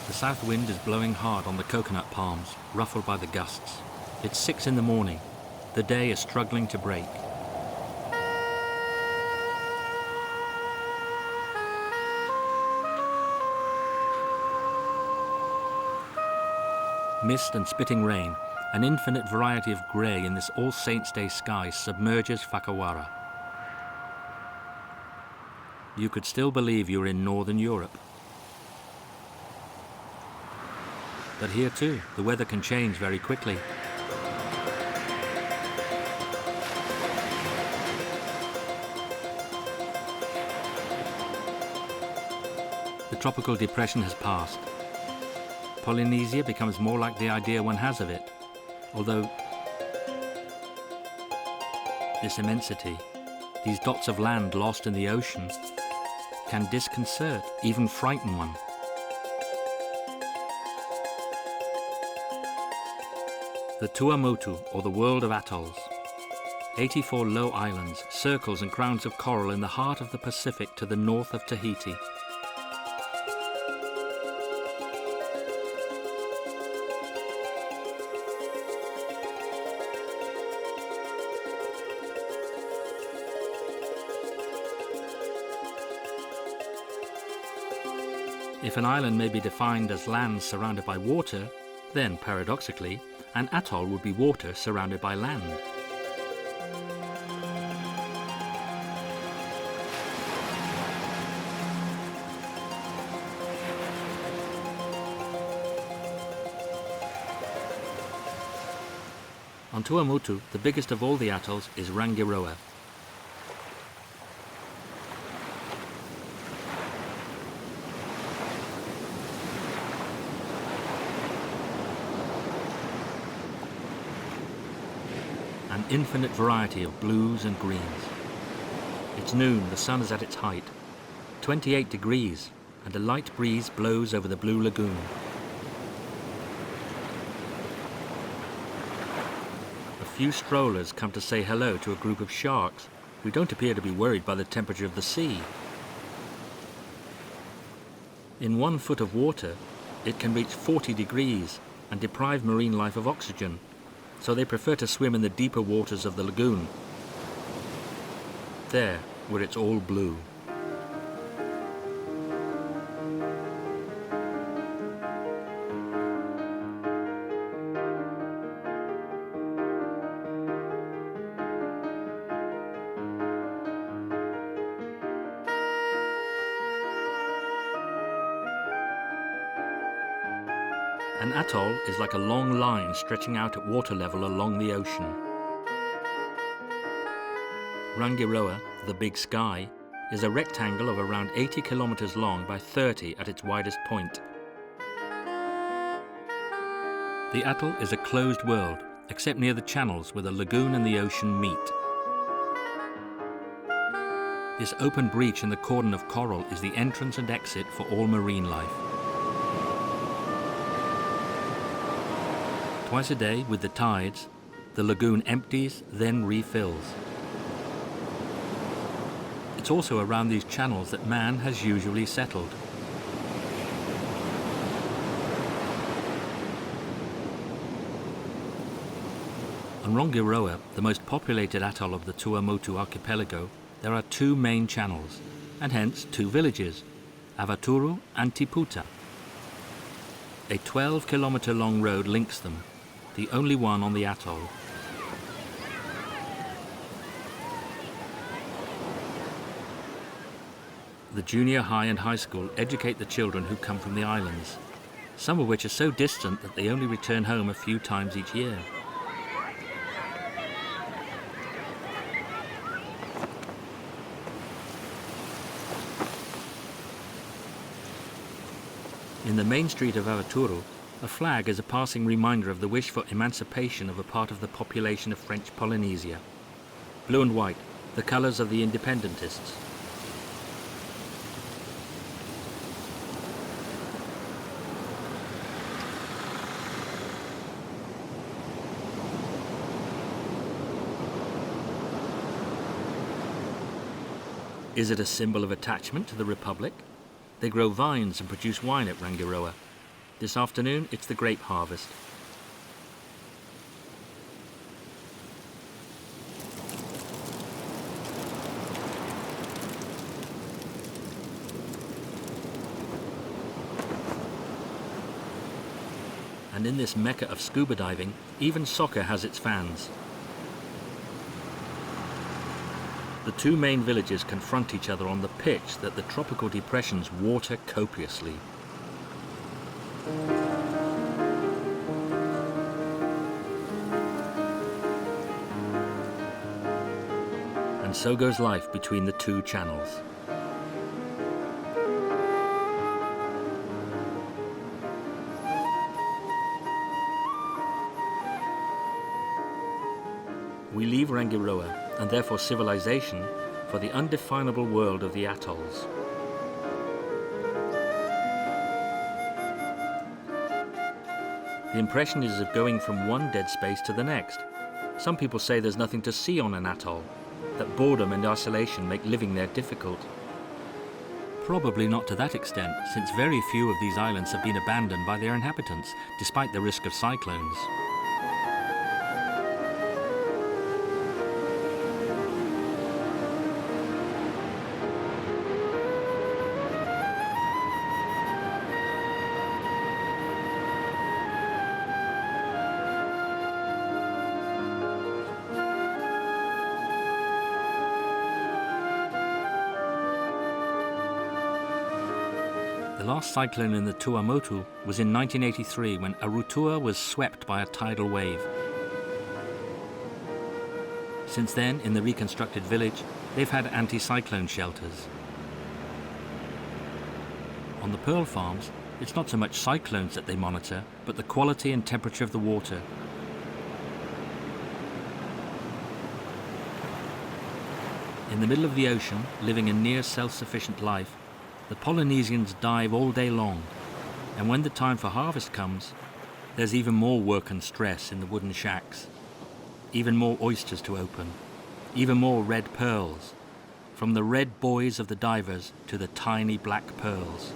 The south wind is blowing hard on the coconut palms, ruffled by the gusts. It's 6 in the morning. The day is struggling to break. Mist and spitting rain, an infinite variety of grey in this All Saints' Day sky submerges Whakawara. You could still believe you were in Northern Europe. But here too, the weather can change very quickly. The tropical depression has passed. Polynesia becomes more like the idea one has of it, although this immensity, these dots of land lost in the ocean, can disconcert, even frighten one. The Tuamotus, or the world of atolls. 84 low islands, circles and crowns of coral in the heart of the Pacific to the north of Tahiti. If an island may be defined as land surrounded by water, then, paradoxically, an atoll would be water surrounded by land. On Tuamotus, the biggest of all the atolls is Rangiroa. An infinite variety of blues and greens. It's noon, the sun is at its height. 28 degrees, and a light breeze blows over the blue lagoon. A few strollers come to say hello to a group of sharks who don't appear to be worried by the temperature of the sea. In 1 foot of water, it can reach 40 degrees and deprive marine life of oxygen, so they prefer to swim in the deeper waters of the lagoon. There, where it's all blue. An atoll is like a long line stretching out at water level along the ocean. Rangiroa, the Big Sky, is a rectangle of around 80 kilometers long by 30 at its widest point. The atoll is a closed world, except near the channels where the lagoon and the ocean meet. This open breach in the cordon of coral is the entrance and exit for all marine life. Twice a day, with the tides, the lagoon empties, then refills. It's also around these channels that man has usually settled. On Rangiroa, the most populated atoll of the Tuamotu archipelago, there are 2 main channels, and hence 2 villages, Avaturu and Tiputa. A 12-kilometer long road links them, the only one on the atoll. The junior high and high school educate the children who come from the islands, some of which are so distant that they only return home a few times each year. In the main street of Avaturu, a flag is a passing reminder of the wish for emancipation of a part of the population of French Polynesia. Blue and white, the colours of the independentists. Is it a symbol of attachment to the Republic? They grow vines and produce wine at Rangiroa. This afternoon, it's the grape harvest. And in this mecca of scuba diving, even soccer has its fans. The two main villages confront each other on the pitch that the tropical depressions water copiously. And so goes life between the two channels. We leave Rangiroa, and therefore civilization, for the undefinable world of the atolls. The impression is of going from one dead space to the next. Some people say there's nothing to see on an atoll, that boredom and isolation make living there difficult. Probably not to that extent, since very few of these islands have been abandoned by their inhabitants, despite the risk of cyclones. The last cyclone in the Tuamotus was in 1983 when Arutua was swept by a tidal wave. Since then, in the reconstructed village, they've had anti-cyclone shelters. On the pearl farms, it's not so much cyclones that they monitor, but the quality and temperature of the water. In the middle of the ocean, living a near self-sufficient life, the Polynesians dive all day long, and when the time for harvest comes, there's even more work and stress in the wooden shacks, even more oysters to open, even more red pearls, from the red buoys of the divers to the tiny black pearls.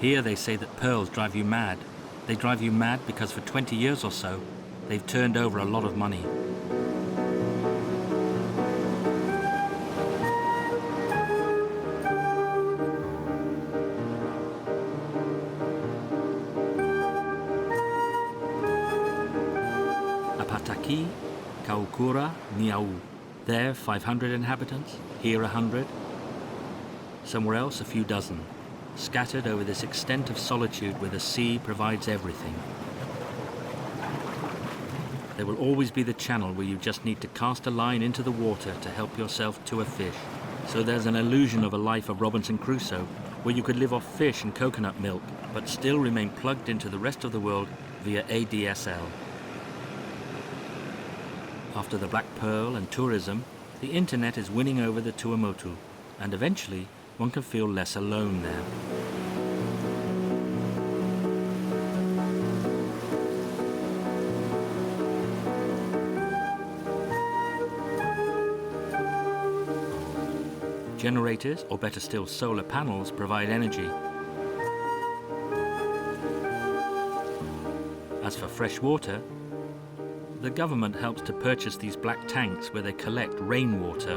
Here they say that pearls drive you mad. They drive you mad because for 20 years or so, they've turned over a lot of money. Apataki, Kaukura, Niau. There 500 inhabitants, here 100. Somewhere else a few dozen, scattered over this extent of solitude where the sea provides everything. There will always be the channel where you just need to cast a line into the water to help yourself to a fish. So there's an illusion of a life of Robinson Crusoe, where you could live off fish and coconut milk, but still remain plugged into the rest of the world via ADSL. After the Black Pearl and tourism, the internet is winning over the Tuamotus, and eventually one can feel less alone there. Generators, or better still solar panels, provide energy. As for fresh water, the government helps to purchase these black tanks where they collect rainwater.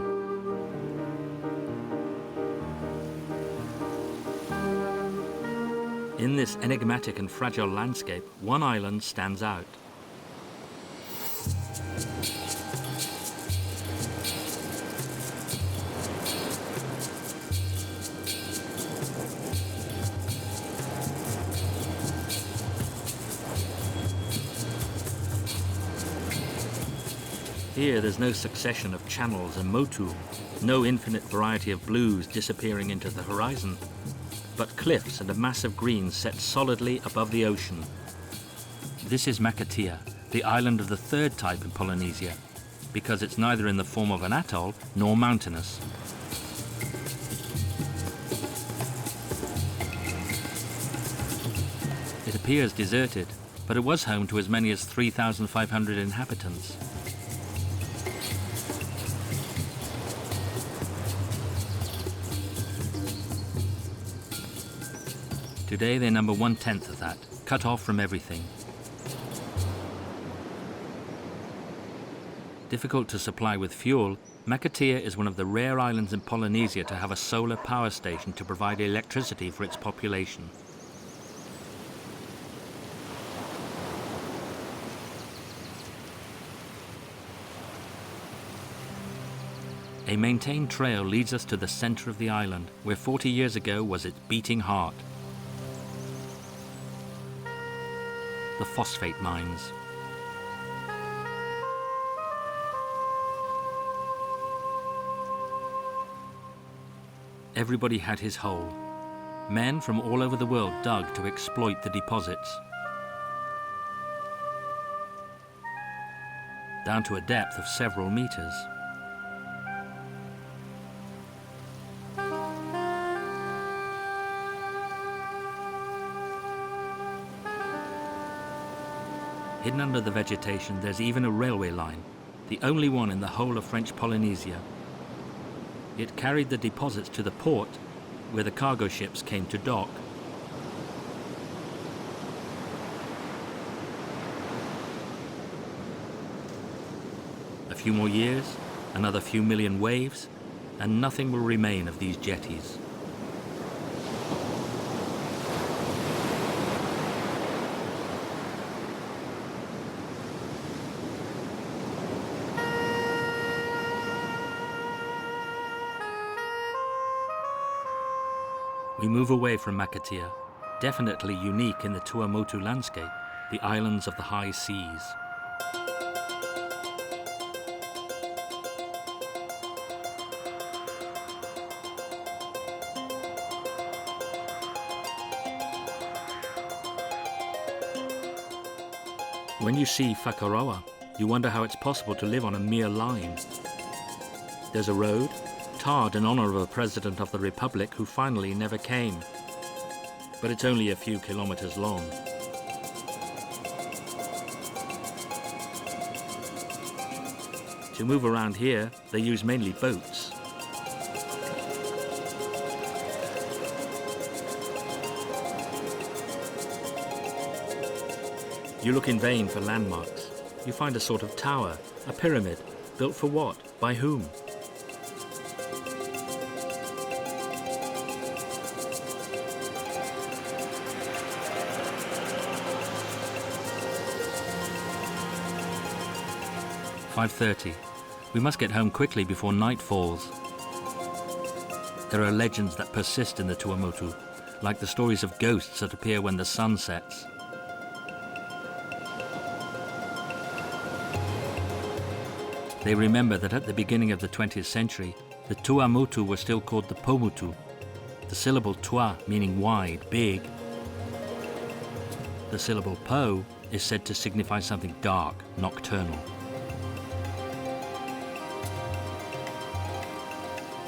In this enigmatic and fragile landscape, one island stands out. Here there's no succession of channels and motu, no infinite variety of blues disappearing into the horizon, but cliffs and a mass of green set solidly above the ocean. This is Makatea, the island of the third type in Polynesia, because it's neither in the form of an atoll nor mountainous. It appears deserted, but it was home to as many as 3,500 inhabitants. Today they number 1/10 of that, cut off from everything. Difficult to supply with fuel, Makatea is one of the rare islands in Polynesia to have a solar power station to provide electricity for its population. A maintained trail leads us to the center of the island, where 40 years ago was its beating heart. The phosphate mines. Everybody had his hole. Men from all over the world dug to exploit the deposits. Down to a depth of several meters. Hidden under the vegetation, there's even a railway line, the only one in the whole of French Polynesia. It carried the deposits to the port, where the cargo ships came to dock. A few more years, another few million waves, and nothing will remain of these jetties. We move away from Makatea, definitely unique in the Tuamotu landscape, the islands of the high seas. When you see Rangiroa, you wonder how it's possible to live on a mere line. There's a road, tarred in honor of a president of the Republic who finally never came. But it's only a few kilometers long. To move around here, they use mainly boats. You look in vain for landmarks. You find a sort of tower, a pyramid, built for what? By whom? "5:30. We must get home quickly before night falls." There are legends that persist in the Tuamotu, like the stories of ghosts that appear when the sun sets. They remember that at the beginning of the 20th century, the Tuamotu were still called the Pomutu, the syllable tua meaning wide, big. The syllable po is said to signify something dark, nocturnal.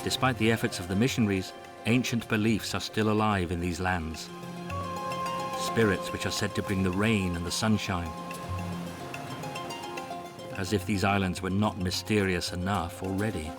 Despite the efforts of the missionaries, ancient beliefs are still alive in these lands. Spirits which are said to bring the rain and the sunshine. As if these islands were not mysterious enough already.